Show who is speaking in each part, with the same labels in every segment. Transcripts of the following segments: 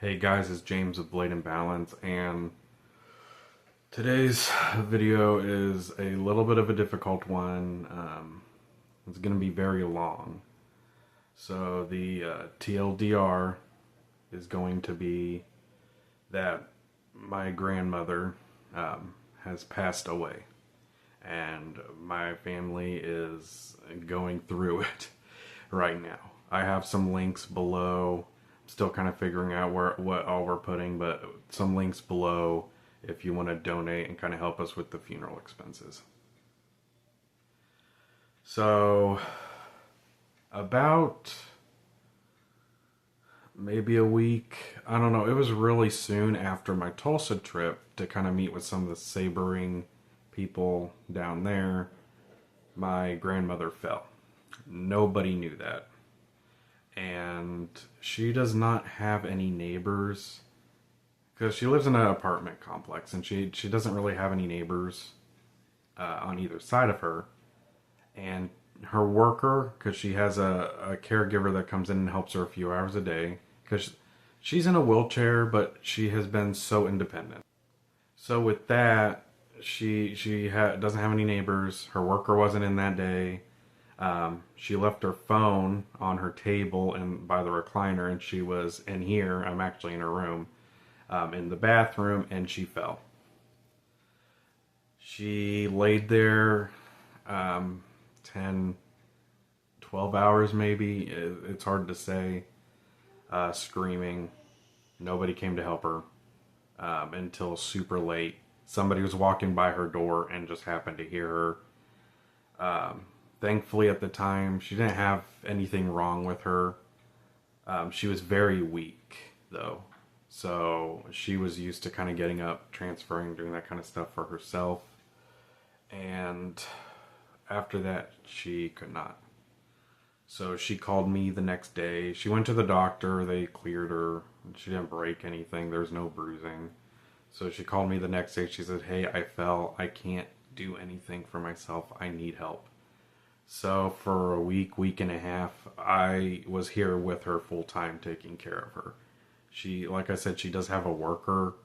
Speaker 1: Hey guys, it's James with Blade and Balance, and today's video is a little bit of a difficult one. It's going to be very long. So the TLDR is going to be that my grandmother has passed away, and my family is going through it right now. I have some links below. Still kind of figuring out what all we're putting, but some links below if you want to donate and kind of help us with the funeral expenses. So about maybe a week, I don't know, it was really soon after my Tulsa trip to kind of meet with some of the Sabering people down there. My grandmother fell. Nobody knew that. And she does not have any neighbors because she lives in an apartment complex, and she doesn't really have any neighbors on either side of her. And her worker, because she has a caregiver that comes in and helps her a few hours a day, because she's in a wheelchair, but she has been so independent. So with that, doesn't have any neighbors. Her worker wasn't in that day. She left her phone on her table and by the recliner, and she was in here. I'm actually in her room, in the bathroom, and she fell. She laid there 10, 12 hours maybe. It's hard to say. Screaming. Nobody came to help her until super late. Somebody was walking by her door and just happened to hear her. Thankfully, at the time, she didn't have anything wrong with her. She was very weak, though. So she was used to kind of getting up, transferring, doing that kind of stuff for herself. And after that, she could not. So she called me the next day. She went to the doctor. They cleared her. She didn't break anything. There was no bruising. So she called me the next day. She said, "Hey, I fell. I can't do anything for myself. I need help." So for a week and a half, I was here with her full time taking care of her. She, like I said, she does have a worker,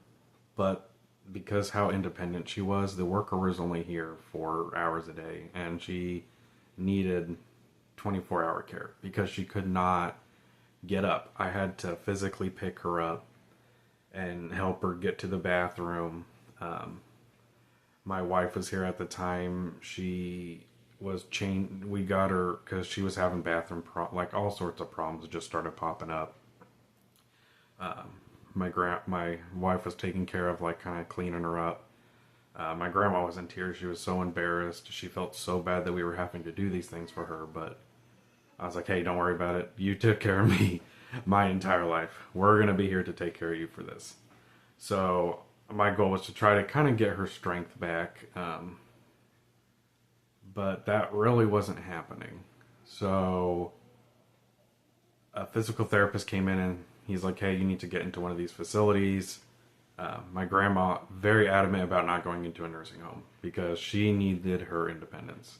Speaker 1: but because how independent she was, the worker was only here 4 hours a day, and she needed 24-hour care because she could not get up. I had to physically pick her up and help her get to the bathroom. My wife was here at the time. She was chained. We got her because she was having bathroom like all sorts of problems just started popping up. My wife was taking care of, like, kind of cleaning her up. My grandma was in tears. She was so embarrassed. She felt so bad that we were having to do these things for her, but I was like, "Hey, don't worry about it. You took care of me my entire life. We're gonna be here to take care of you for this." So my goal was to try to kind of get her strength back. But that really wasn't happening. So a physical therapist came in and he's like, "Hey, you need to get into one of these facilities." My grandma, very adamant about not going into a nursing home because she needed her independence.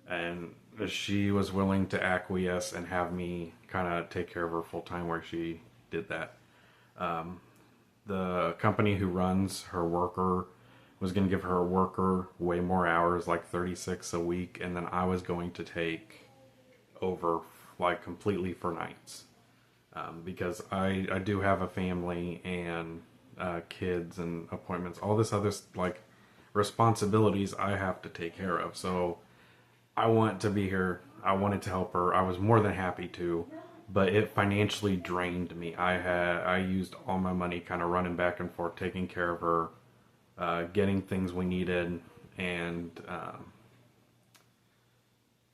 Speaker 1: And she was willing to acquiesce and have me kind of take care of her full time where she did that. The company who runs her worker was going to give her a worker way more hours, like 36 a week, and then I was going to take over, like, completely for nights. Because I do have a family and kids and appointments, all this other, like, responsibilities I have to take care of. So I want to be here. I wanted to help her. I was more than happy to, but it financially drained me. I used all my money kind of running back and forth, taking care of her, getting things we needed, and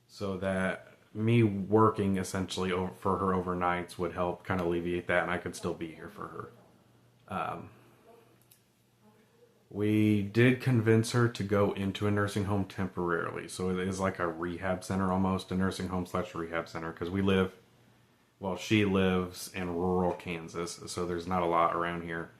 Speaker 1: so that me working essentially for her overnights would help kind of alleviate that, and I could still be here for her. We did convince her to go into a nursing home temporarily, so it is like a rehab center almost, a nursing home / rehab center, because she lives in rural Kansas, so there's not a lot around here.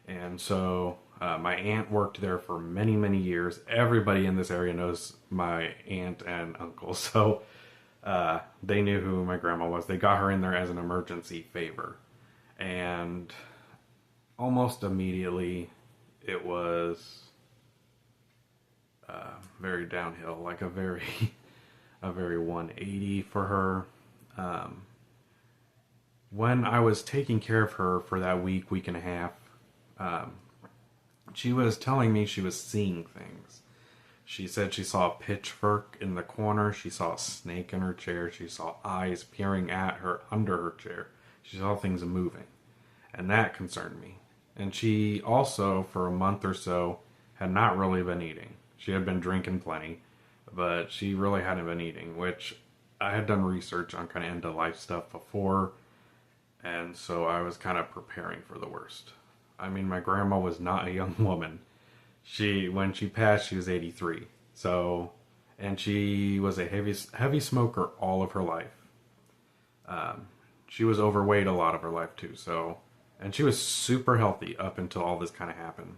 Speaker 1: And so my aunt worked there for many, many years. Everybody in this area knows my aunt and uncle, so they knew who my grandma was. They got her in there as an emergency favor. And almost immediately it was very downhill, like a very a very 180 for her. When I was taking care of her for that week and a half, um, she was telling me she was seeing things. She said she saw a pitchfork in the corner. She saw a snake in her chair. She saw eyes peering at her under her chair. She saw things moving. And that concerned me. And she also, for a month or so, had not really been eating. She had been drinking plenty, but she really hadn't been eating, which I had done research on kind of end of life stuff before, and so I was kind of preparing for the worst. I mean, my grandma was not a young woman. When she passed, she was 83. So, and she was a heavy smoker all of her life. She was overweight a lot of her life too. So, and she was super healthy up until all this kind of happened.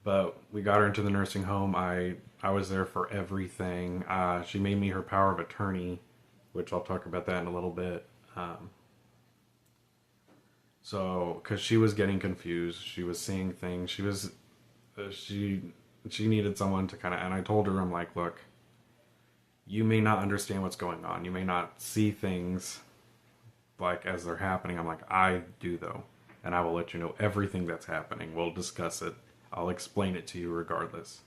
Speaker 1: But we got her into the nursing home. I was there for everything. She made me her power of attorney, which I'll talk about that in a little bit. So, because she was getting confused, she was seeing things. She needed someone to kind of. And I told her, I'm like, look, you may not understand what's going on. You may not see things like as they're happening. I'm like, I do though, and I will let you know everything that's happening. We'll discuss it. I'll explain it to you regardless.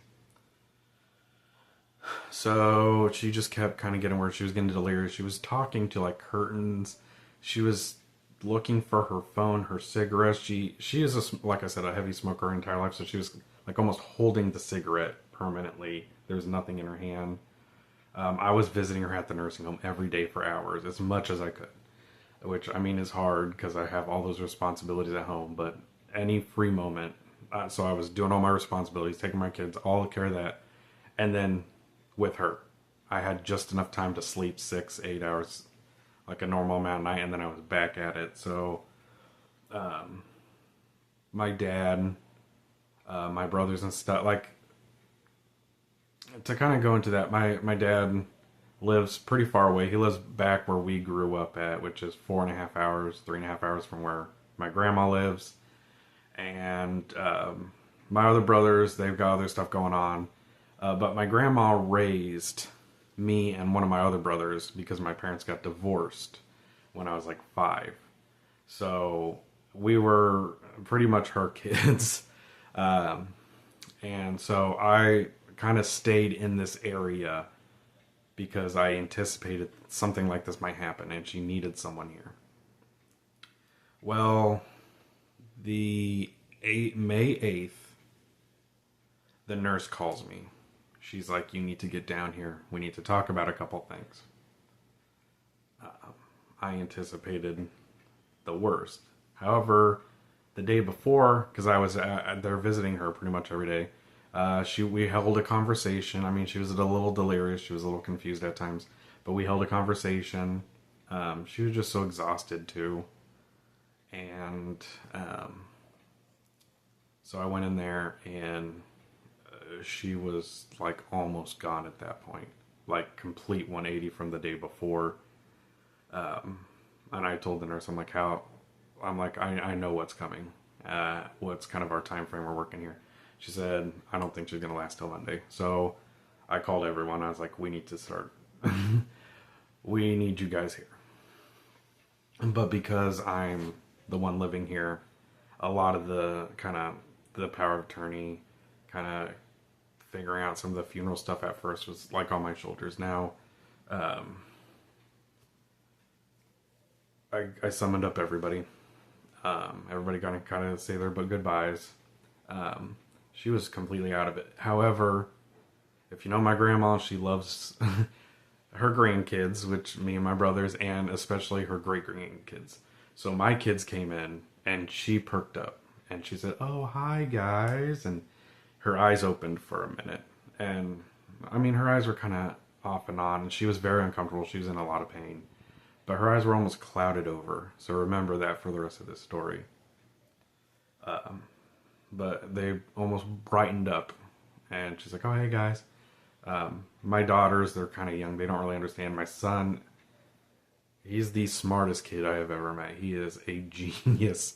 Speaker 1: So she just kept kind of getting where she was getting delirious. She was talking to like curtains. She was looking for her phone, her cigarettes. She is, like I said, a heavy smoker her entire life. So she was like almost holding the cigarette permanently. There was nothing in her hand. I was visiting her at the nursing home every day for hours, as much as I could. Which, I mean, is hard because I have all those responsibilities at home. But any free moment. So I was doing all my responsibilities, taking my kids, all care of that. And then with her, I had just enough time to sleep 6-8 hours, like a normal amount of night, and then I was back at it. So my dad, my brothers and stuff, like, to kind of go into that, my dad lives pretty far away. He lives back where we grew up at, which is 4.5 hours, 3.5 hours from where my grandma lives. And my other brothers, they've got other stuff going on. But my grandma raised me and one of my other brothers because my parents got divorced when I was like 5. So we were pretty much her kids. And so I kind of stayed in this area because I anticipated something like this might happen and she needed someone here. Well, May 8th, the nurse calls me. She's like, you need to get down here. We need to talk about a couple things. I anticipated the worst. However, the day before, because I was there visiting her pretty much every day, we held a conversation. I mean, she was a little delirious. She was a little confused at times. But we held a conversation. She was just so exhausted too. And so I went in there and she was like almost gone at that point. Like complete 180 from the day before. And I told the nurse, I'm like, I know what's coming. What's kind of our time frame we're working here. She said, I don't think she's going to last till Monday. So I called everyone. I was like, we need to start. We need you guys here. But because I'm the one living here, a lot of the kind of the power of attorney, kind of figuring out some of the funeral stuff at first was like on my shoulders. Now, I summoned up everybody. Everybody got to kind of say their goodbyes. She was completely out of it. However, if you know my grandma, she loves her grandkids, which me and my brothers, and especially her great grandkids. So my kids came in and she perked up and she said, "Oh, hi guys." And her eyes opened for a minute. And I mean, her eyes were kind of off and on, and she was very uncomfortable. She was in a lot of pain, but her eyes were almost clouded over. So remember that for the rest of this story. But they almost brightened up, and she's like, "Oh, hey guys." My daughters, they're kind of young. They don't really understand. My son, He's the smartest kid I have ever met. He is a genius.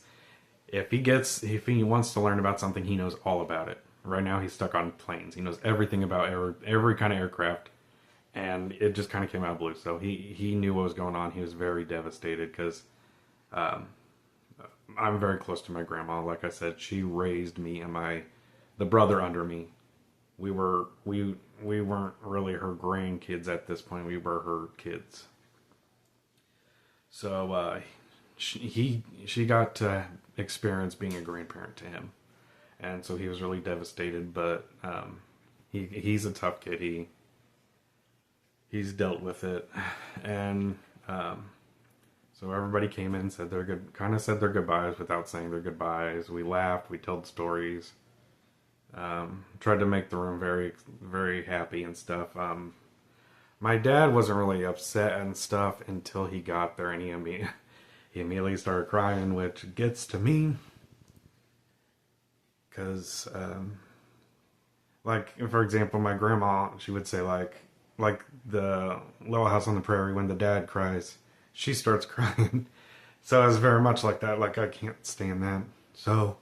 Speaker 1: If he wants to learn about something, he knows all about it. Right now, he's stuck on planes. He knows everything about every kind of aircraft, and it just kind of came out of blue. So he knew what was going on. He was very devastated because I'm very close to my grandma. Like I said, she raised me and the brother under me. We weren't really her grandkids at this point. We were her kids. So she got to experience being a grandparent to him, and so he was really devastated. But he's a tough kid. He's dealt with it, and so everybody came in and said said their goodbyes without saying their goodbyes. We laughed, we told stories, tried to make the room very, very happy and stuff. My dad wasn't really upset and stuff until he got there, and he immediately started crying, which gets to me, because, like, for example, my grandma, she would say, like the Little House on the Prairie, when the dad cries, she starts crying. So it was very much like that. Like, I can't stand that. So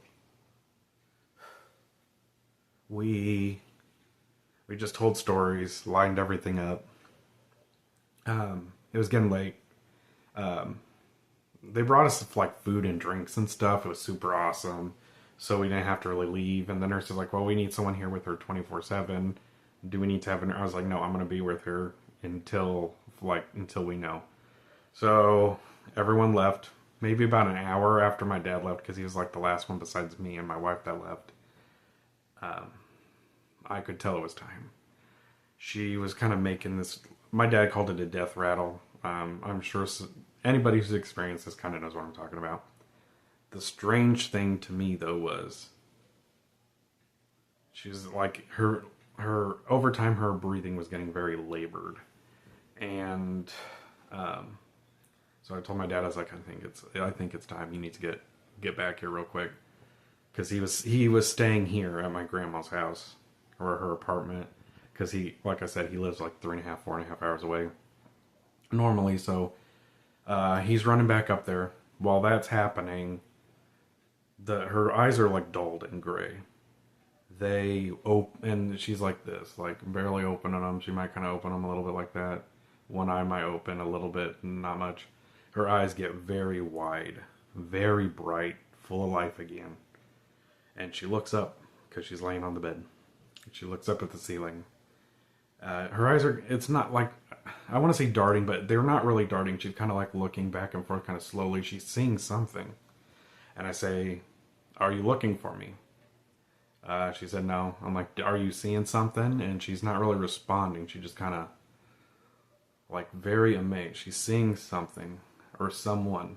Speaker 1: we just told stories, lined everything up. It was getting late. They brought us like food and drinks and stuff. It was super awesome. So we didn't have to really leave. And the nurse was like, well, we need someone here with her 24/7. Do we need to have I was like, no, I'm going to be with her until we know. So everyone left. Maybe about an hour after my dad left, because he was like the last one besides me and my wife that left. I could tell it was time. She was kind of making this. My dad called it a death rattle. I'm sure anybody who's experienced this kind of knows what I'm talking about. The strange thing to me, though, was she was like her over time her breathing was getting very labored, and so I told my dad, I was like, I think it's time. You need to get back here real quick, because he was staying here at my grandma's house or her apartment, because like I said, he lives like 4.5 hours away normally. So he's running back up there. While that's happening, her eyes are like dulled and gray. They open, and she's like this, like barely opening them. She might kind of open them a little bit like that. One eye might open a little bit, not much. Her eyes get very wide, very bright, full of life again. And she looks up, because she's laying on the bed. She looks up at the ceiling. Her eyes it's not like, I want to say darting, but they're not really darting. She's kind of like looking back and forth kind of slowly. She's seeing something. And I say, are you looking for me? She said no. I'm like, are you seeing something? And she's not really responding. She just kind of like very amazed. She's seeing something or someone.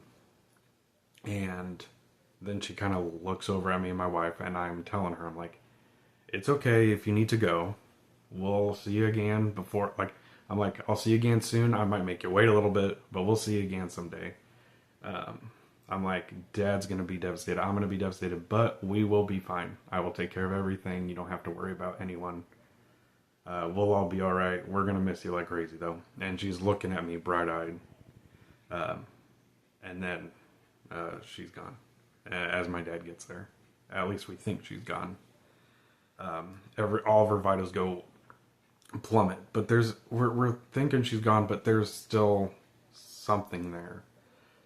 Speaker 1: And then she kind of looks over at me and my wife, and I'm telling her, I'm like, it's okay if you need to go. We'll see you again before, like, I'm like, I'll see you again soon. I might make you wait a little bit, but we'll see you again someday. I'm like, Dad's going to be devastated. I'm going to be devastated, but we will be fine. I will take care of everything. You don't have to worry about anyone. We'll all be all right. We're going to miss you like crazy, though. And she's looking at me bright-eyed. And then she's gone as my dad gets there. At least we think she's gone. All of her vitals go plummet. But we're thinking she's gone, but there's still something there.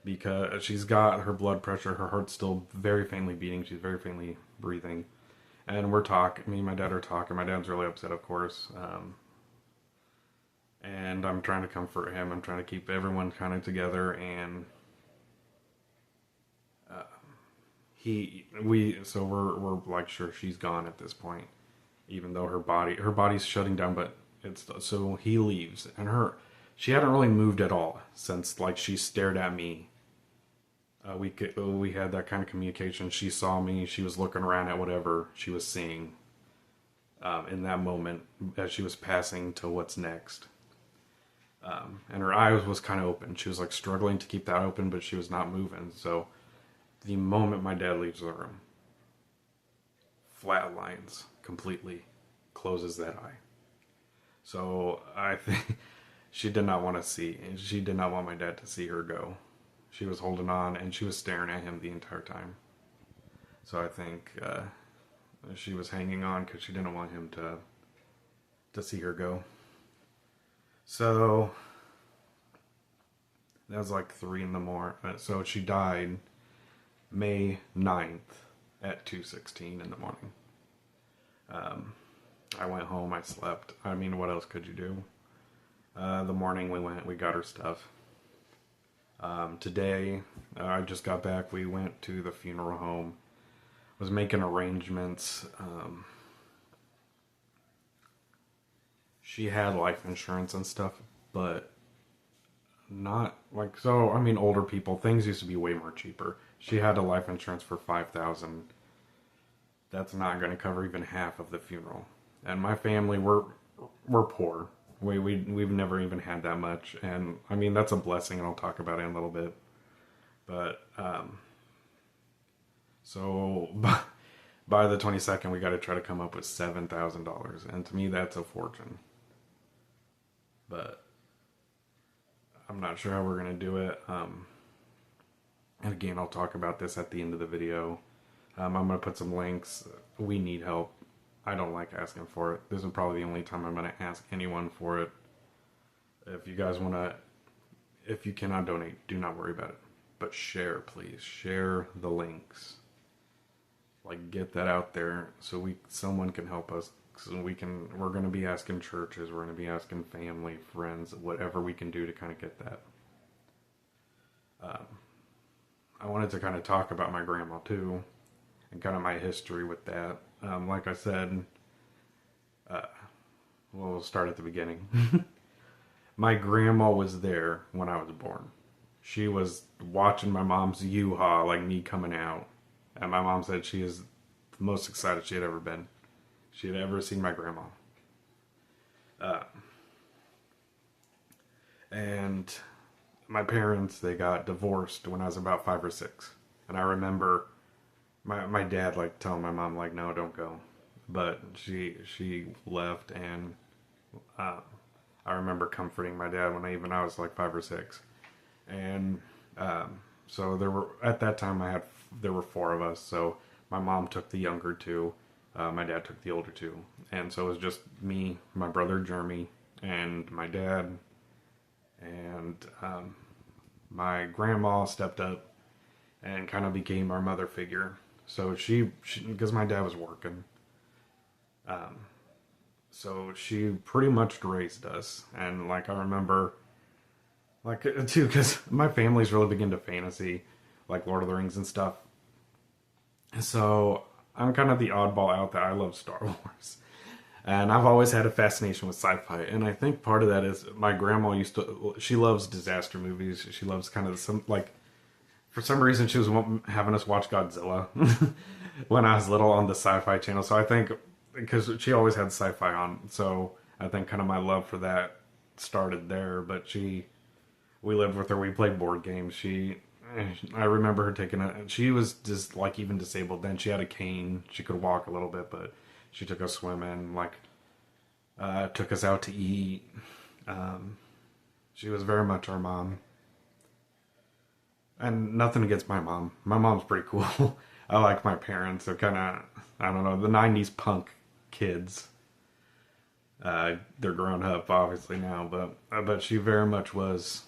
Speaker 1: Because she's got her blood pressure, her heart's still very faintly beating, she's very faintly breathing. And we're talking, me and my dad are talking, my dad's really upset, of course. And I'm trying to comfort him, I'm trying to keep everyone kind of together, and we're like sure she's gone at this point, even though her body's shutting down, but so he leaves, and she hadn't really moved at all since, like, she stared at me. We had that kind of communication. She saw me. She was looking around at whatever she was seeing in that moment as she was passing to what's next. And her eyes was kind of open. She was like struggling to keep that open, but she was not moving. So the moment my dad leaves the room, flatlines completely, closes that eye. So I think she did not want to see, and she did not want my dad to see her go. She was holding on, and she was staring at him the entire time. So I think she was hanging on because she didn't want him to see her go. So that was like 3 in the morning. So she died May 9th at 2:16 in the morning. I went home, I slept. I mean, what else could you do? The morning we got her stuff. Today, I just got back. We went to the funeral home. Was making arrangements. She had life insurance and stuff, but not like so. I mean, older people, things used to be way more cheaper. She had a life insurance for $5,000. That's not going to cover even half of the funeral. And my family, we're poor. We've never even had that much, and I mean that's a blessing, and I'll talk about it in a little bit. But so by the 22nd, we got to try to come up with $7,000, and to me that's a fortune. But I'm not sure how we're gonna do it. And again, I'll talk about this at the end of the video. I'm gonna put some links. We need help. I don't like asking for it. This is probably the only time I'm going to ask anyone for it. If you guys want to, if you cannot donate, do not worry about it. But share, please. Share the links. Like, get that out there so someone can help us. So we're going to be asking churches, we're going to be asking family, friends, whatever we can do to kind of get that. I wanted to kind of talk about my grandma too, and kind of my history with that. Like I said, we'll start at the beginning. My grandma was there when I was born. She was watching my mom's U-Haul, like me coming out. And my mom said she is the most excited she had ever been. She had ever seen my grandma. And my parents, they got divorced when I was about 5 or 6. And I remember my dad like telling my mom like, no, don't go, but she left, and I remember comforting my dad when I was like 5 or 6, and so there were at that time there were 4 of us. So my mom took the younger 2, my dad took the older 2, and so it was just me, my brother Jeremy, and my dad, and my grandma stepped up and kind of became our mother figure. So she because my dad was working, so she pretty much raised us. And like I remember, like too, because my family's really big into fantasy, like Lord of the Rings and stuff. So I'm kind of the oddball out that I love Star Wars, and I've always had a fascination with sci-fi. And I think part of that is my grandma she loves disaster movies. She loves kind of some like. For some reason, she was having us watch Godzilla when I was little on the Sci-Fi Channel. So I think, because she always had sci-fi on, so I think kind of my love for that started there. But we lived with her, we played board games. I remember her she was just like even disabled then. She had a cane, she could walk a little bit, but she took us swimming, like, took us out to eat. She was very much our mom. And nothing against my mom. My mom's pretty cool. I like my parents. They're kind of, I don't know, the 90s punk kids. They're grown up, obviously, now. But she very much was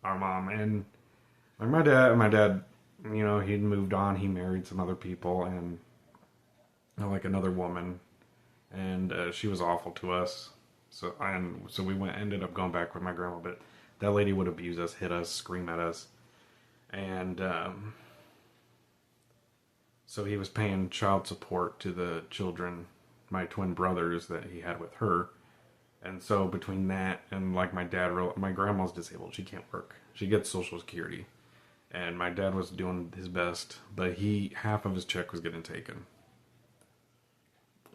Speaker 1: our mom. And like my dad, you know, he'd moved on. He married some other people and like another woman. And she was awful to us. So we ended up going back with my grandma. But that lady would abuse us, hit us, scream at us. And so he was paying child support to the children, my twin brothers that he had with her. And so between that and like my grandma's disabled. She can't work. She gets Social Security. And my dad was doing his best, but half of his check was getting taken.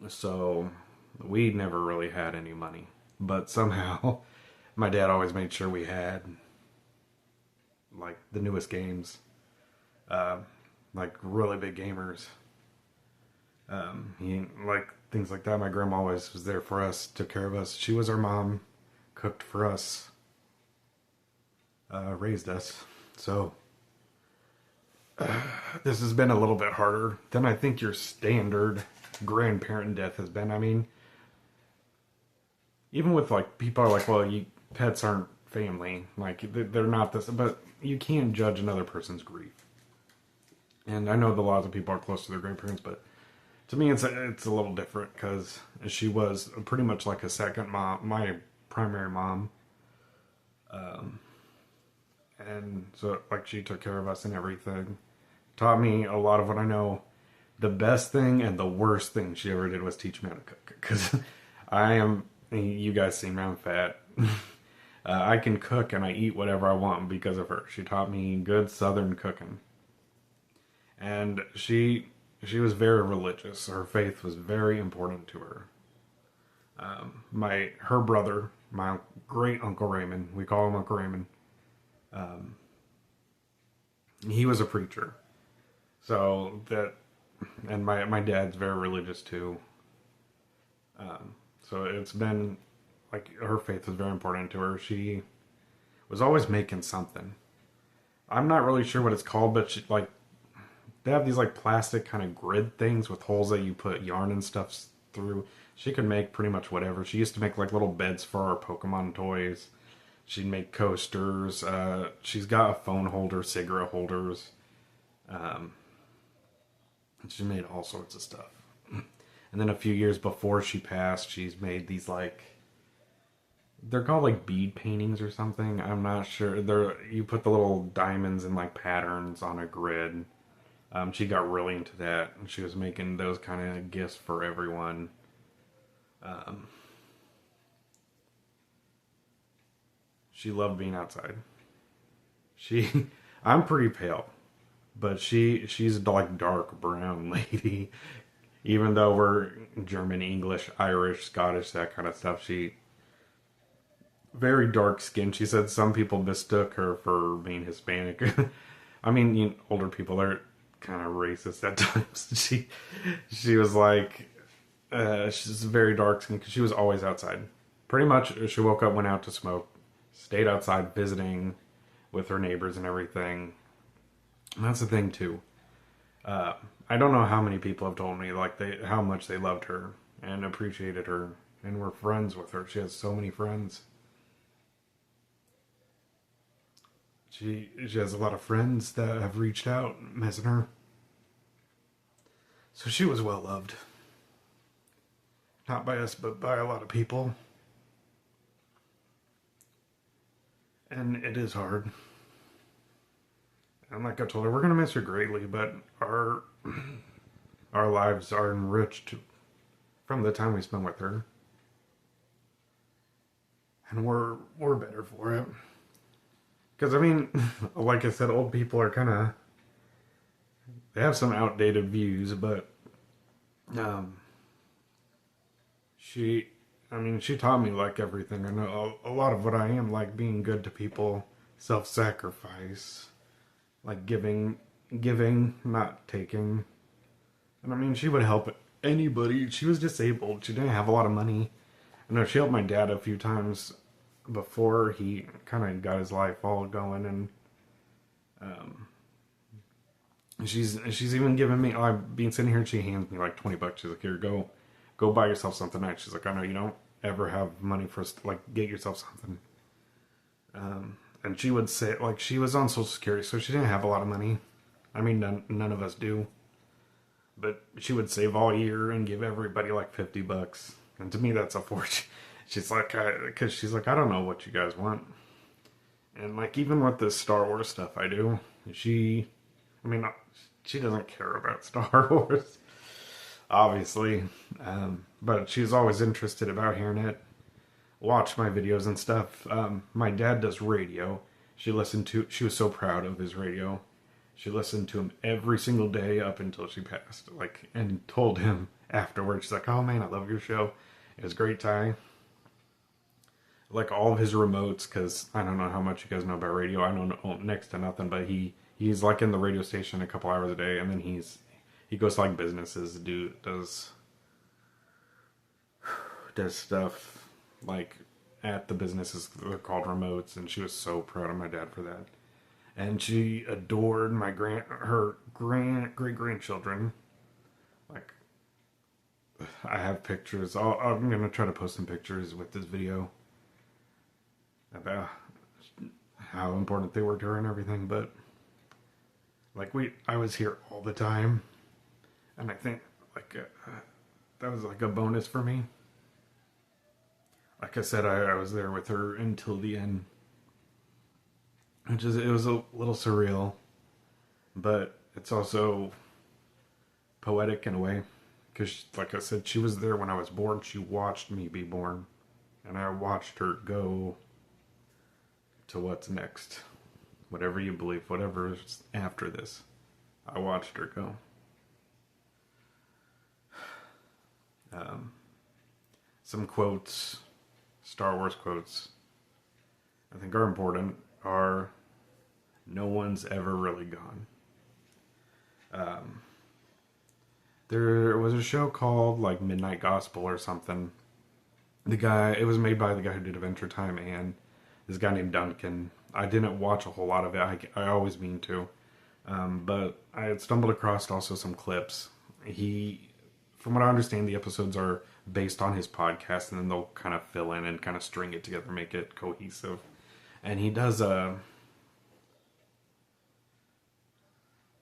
Speaker 1: So we never really had any money. But somehow my dad always made sure we had like the newest games, like really big gamers. He like things like that. My grandma always was there for us, took care of us. She was our mom. cooked for us, raised us. So this has been a little bit harder than I think your standard grandparent death has been. I mean, even with like people are like, well, pets aren't family, like they're not this, but you can't judge another person's grief. And I know that lots of people are close to their grandparents, but to me, it's a little different because she was pretty much like a second mom, my primary mom. And so, like, she took care of us and everything. Taught me a lot of what I know. The best thing and the worst thing she ever did was teach me how to cook. Because you guys see me, I'm fat. I can cook and I eat whatever I want because of her. She taught me good Southern cooking. And she was very religious. Her faith was very important to her. Her brother, my great Uncle Raymond, we call him Uncle Raymond, he was a preacher. So and my dad's very religious too. So it's been, like, her faith was very important to her. She was always making something. I'm not really sure what it's called, but they have these like plastic kind of grid things with holes that you put yarn and stuff through. She could make pretty much whatever. She used to make like little beds for our Pokemon toys. She'd make coasters. She's got a phone holder, cigarette holders. She made all sorts of stuff. And then a few years before she passed, she's made these they're called like bead paintings or something. I'm not sure. You put the little diamonds and like patterns on a grid. She got really into that, and she was making those kind of gifts for everyone. She loved being outside. I'm pretty pale, but she's like dark brown lady. Even though we're German, English, Irish, Scottish, that kind of stuff, she very dark skinned. She said some people mistook her for being Hispanic. I mean, older people are kind of racist at times. She was like, she's very dark skinned because she was always outside. Pretty much, she woke up, went out to smoke, stayed outside visiting with her neighbors and everything. And that's the thing too. I don't know how many people have told me how much they loved her and appreciated her and were friends with her. She has so many friends. She has a lot of friends that have reached out missing her. So she was well loved. Not by us, but by a lot of people. And it is hard. And like I told her, we're going to miss her greatly, but our lives are enriched from the time we spend with her. And we're better for it. Because, I mean, like I said, old people are they have some outdated views, but she taught me like everything. I know a lot of what I am, like being good to people, self-sacrifice, like giving, not taking. And I mean, she would help anybody. She was disabled. She didn't have a lot of money. I know she helped my dad a few times before he kind of got his life all going, and she's even given me. I've been sitting here and she hands me like $20. She's like, "Here, go buy yourself something nice." She's like, "I know you don't ever have money for get yourself something." And she would say, like, she was on Social Security, so she didn't have a lot of money. I mean, none of us do. But she would save all year and give everybody like $50, and to me that's a fortune. She's like, because she's like, I don't know what you guys want. And like, even with this Star Wars stuff I do, she doesn't care about Star Wars, obviously. But she's always interested about hearing it, watch my videos and stuff. My dad does radio. She was so proud of his radio. She listened to him every single day up until she passed. And told him afterwards, she's like, "Oh man, I love your show. It was a great time." Like all of his remotes, because I don't know how much you guys know about radio. I don't know next to nothing, but he's like in the radio station a couple hours a day, and then he goes to like businesses, does stuff like at the businesses. They're called remotes, and she was so proud of my dad for that. And she adored her great grandchildren. Like, I have pictures. I'm gonna try to post some pictures with this video about how important they were to her and everything. But like I was here all the time, and I think like that was like a bonus for me. Like I said, I was there with her until the end. It was a little surreal, but it's also poetic in a way. Because, like I said, she was there when I was born. She watched me be born. And I watched her go to what's next. Whatever you believe, whatever's after this. I watched her go. Some quotes, Star Wars quotes, I think are important, are no one's ever really gone. There was a show called like Midnight Gospel or something. It was made by the guy who did Adventure Time and this guy named Duncan. I didn't watch a whole lot of it. I always mean to. But I had stumbled across also some clips. From what I understand, the episodes are based on his podcast, and then they'll kind of fill in and kind of string it together, make it cohesive. And he does an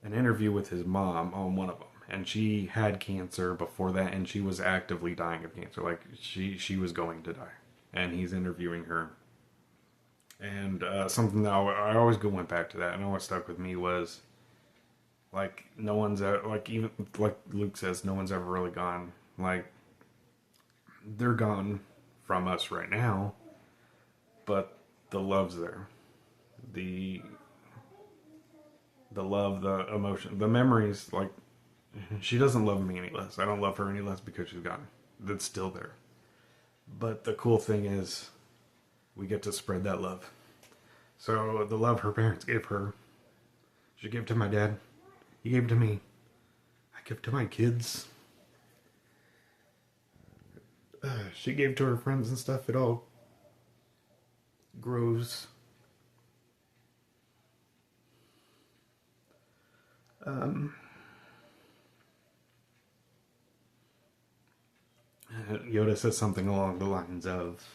Speaker 1: interview with his mom on one of them. And she had cancer before that, and she was actively dying of cancer. Like, she was going to die. And he's interviewing her. And something that I always went back to that, and always stuck with me was, like, no one's ever, like, even, like Luke says, no one's ever really gone. Like, they're gone from us right now, but the love's there. The love, the emotion, the memories, like, she doesn't love me any less. I don't love her any less because she's gone. That's still there. But the cool thing is, we get to spread that love. So the love her parents gave her, she gave to my dad. He gave to me. I give to my kids. She gave to her friends and stuff. It all grows. Yoda says something along the lines of,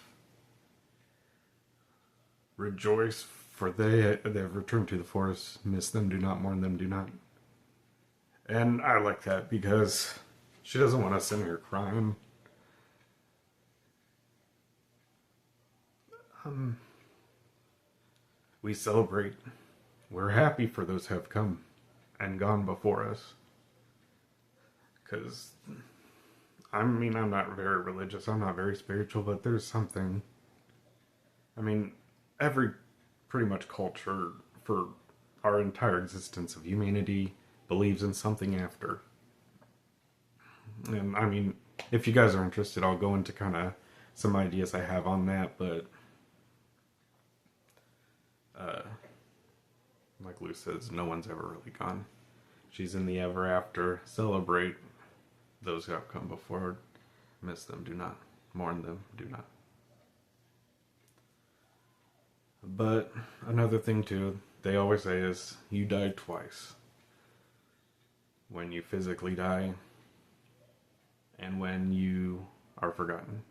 Speaker 1: rejoice, for they have returned to the forest. Miss them, do not mourn them, do not. And I like that because she doesn't want us in here crying. We celebrate. We're happy for those who have come and gone before us. Because, I mean, I'm not very religious, I'm not very spiritual, but there's something. I mean, every pretty much culture for our entire existence of humanity believes in something after. And I mean, if you guys are interested, I'll go into kind of some ideas I have on that, but like Lou says, no one's ever really gone. She's in the ever after. Celebrate those who have come before. Miss them, do not. Mourn them, do not. But another thing too, they always say is, you die twice. When you physically die, and when you are forgotten.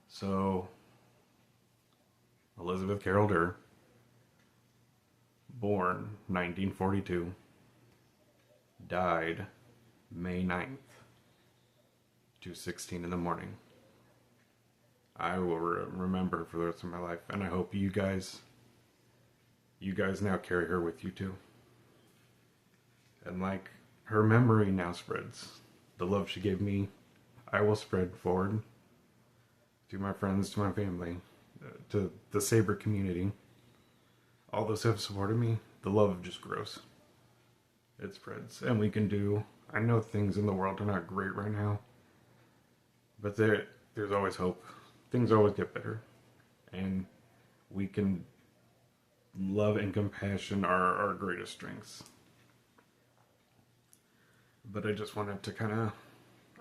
Speaker 1: So, Elizabeth Carol Durr, born 1942, died May 9th, 2:16 in the morning. I will remember for the rest of my life, and I hope you guys now carry her with you too. And like, her memory now spreads. The love she gave me, I will spread forward to my friends, to my family, to the Saber community. All those who have supported me, the love just grows. It spreads. And we can do, I know things in the world are not great right now, but there's always hope. Things always get better. And we can, love and compassion are our greatest strengths. But I just wanted to kind of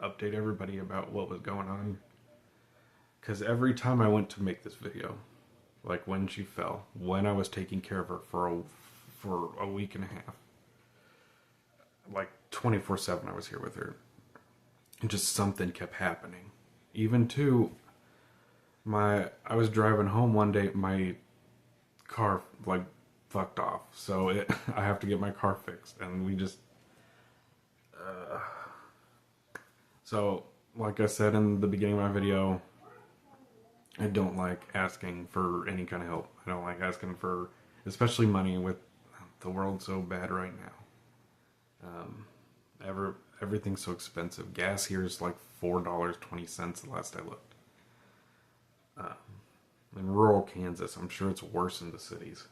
Speaker 1: update everybody about what was going on. Because every time I went to make this video, like when she fell, when I was taking care of her for a week and a half, like 24/7 I was here with her, and just something kept happening. Even to I was driving home one day, my car like fucked off, so I have to get my car fixed, and we just so like I said in the beginning of my video, I don't like asking for any kind of help. I don't like asking for, especially money, with the world so bad right now. Everything's so expensive. Gas here is like $4.20 the last I looked. In rural Kansas, I'm sure it's worse in the cities.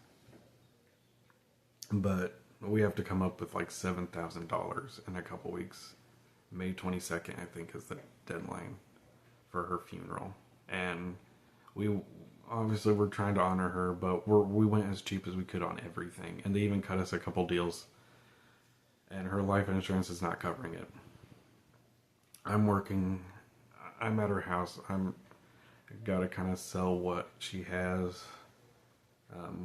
Speaker 1: But we have to come up with like $7,000 in a couple weeks. May 22nd, I think, is the deadline for her funeral. And we obviously we're trying to honor her, but we went as cheap as we could on everything. And they even cut us a couple deals. And her life insurance is not covering it. I'm at her house. Got to kind of sell what she has.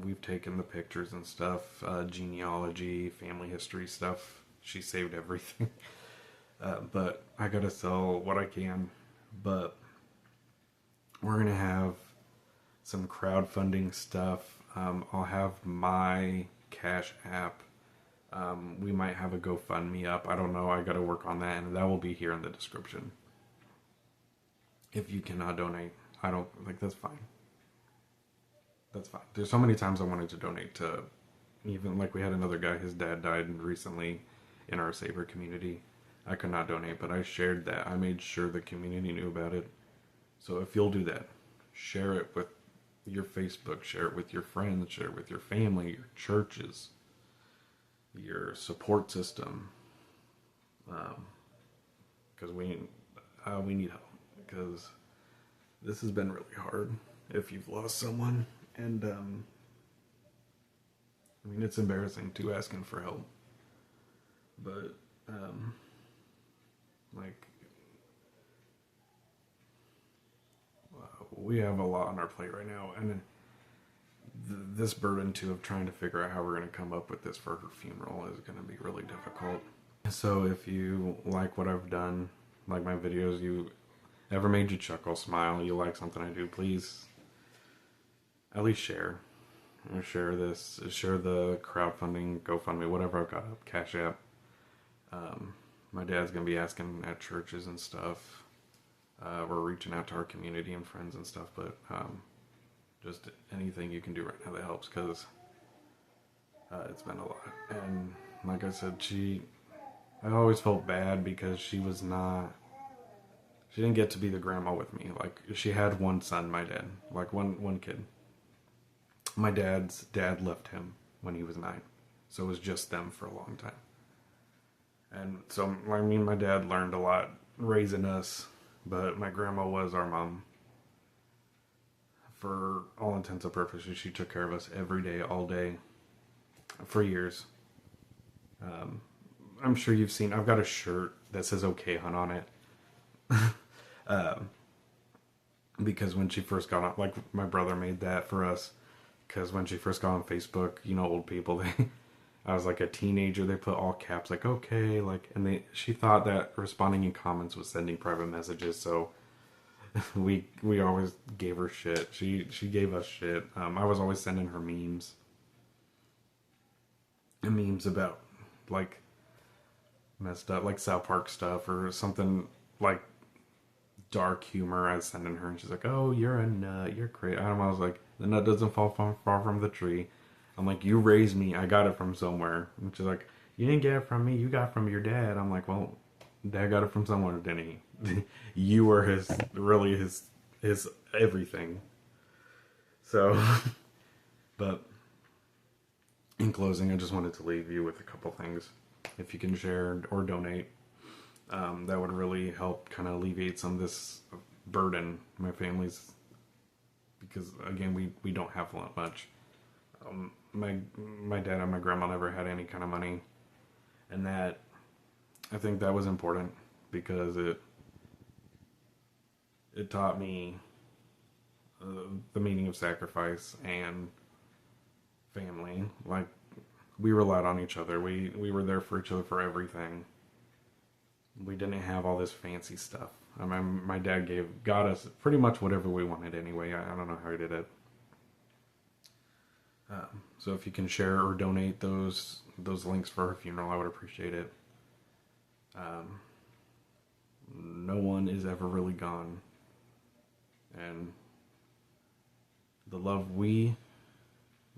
Speaker 1: We've taken the pictures and stuff, genealogy, family history stuff. She saved everything. But I got to sell what I can. But we're going to have some crowdfunding stuff. I'll have my Cash App. We might have a GoFundMe up. I don't know. I got to work on that, and that will be here in the description. If you cannot donate, I don't like that's fine. That's fine. There's so many times I wanted to donate to, even like we had another guy, his dad died recently in our Saver community. I could not donate, but I shared that. I made sure the community knew about it. So if you'll do that, share it with your Facebook, share it with your friends, share it with your family, your churches, your support system, because we need help, because this has been really hard if you've lost someone, and I mean, it's embarrassing too, asking for help, but like we have a lot on our plate right now, and this burden too of trying to figure out how we're going to come up with this for her funeral is going to be really difficult. So if you like what I've done, like my videos, you ever made you chuckle, smile, you like something I do, please at least share. Share this, share the crowdfunding, GoFundMe, whatever I've got up, Cash App. My dad's going to be asking at churches and stuff. We're reaching out to our community and friends and stuff, but just anything you can do right now that helps, because it's been a lot. And like I said, I always felt bad because she didn't get to be the grandma with me. Like, she had one son, my dad, like one kid. My dad's dad left him when he was 9, so it was just them for a long time. And so, I mean, my dad learned a lot raising us, but my grandma was our mom. For all intents and purposes, she took care of us every day, all day, for years. I'm sure you've seen, I've got a shirt that says "Okay, Hun" on it. Because when she first got on, like, my brother made that for us, because when she first got on Facebook, you know, old people, I was like a teenager, they put all caps, like, okay, like, and she thought that responding in comments was sending private messages, so we always gave her shit. She gave us shit. I was always sending her memes. And memes about, like, messed up, like South Park stuff, or something, like, dark humor. I was sending her, and she's like, oh, you're a nut, you're crazy. I was like, the nut doesn't fall far from the tree. I'm like, you raised me, I got it from somewhere. And she's like, you didn't get it from me, you got it from your dad. I'm like, well, Dad got it from somewhere, didn't he? You were his everything. So, but in closing, I just wanted to leave you with a couple things. If you can share or donate, that would really help kind of alleviate some of this burden my family's, because again, we don't have much. My dad and my grandma never had any kind of money, and that, I think that was important, because it taught me the meaning of sacrifice and family. Like, we relied on each other. We were there for each other for everything. We didn't have all this fancy stuff. I mean, my dad got us pretty much whatever we wanted anyway. I don't know how he did it. So if you can share or donate those links for her funeral, I would appreciate it. No one is ever really gone. And the love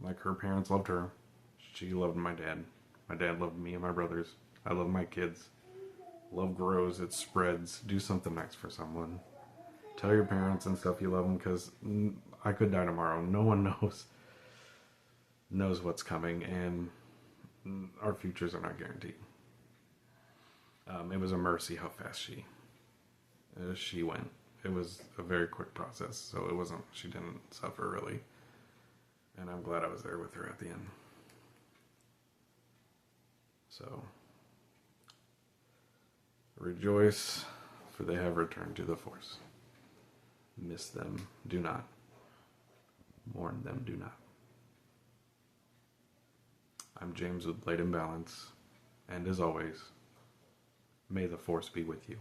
Speaker 1: like her parents loved her, she loved my dad. My dad loved me and my brothers. I love my kids. Love grows, it spreads. Do something nice for someone. Tell your parents and stuff you love them, because I could die tomorrow. No one knows what's coming, and our futures are not guaranteed. It was a mercy how fast she went. It was a very quick process, so she didn't suffer really. And I'm glad I was there with her at the end. So, rejoice, for they have returned to the force. Miss them, do not. Mourn them, do not. I'm James with Light and Balance, and as always, may the force be with you.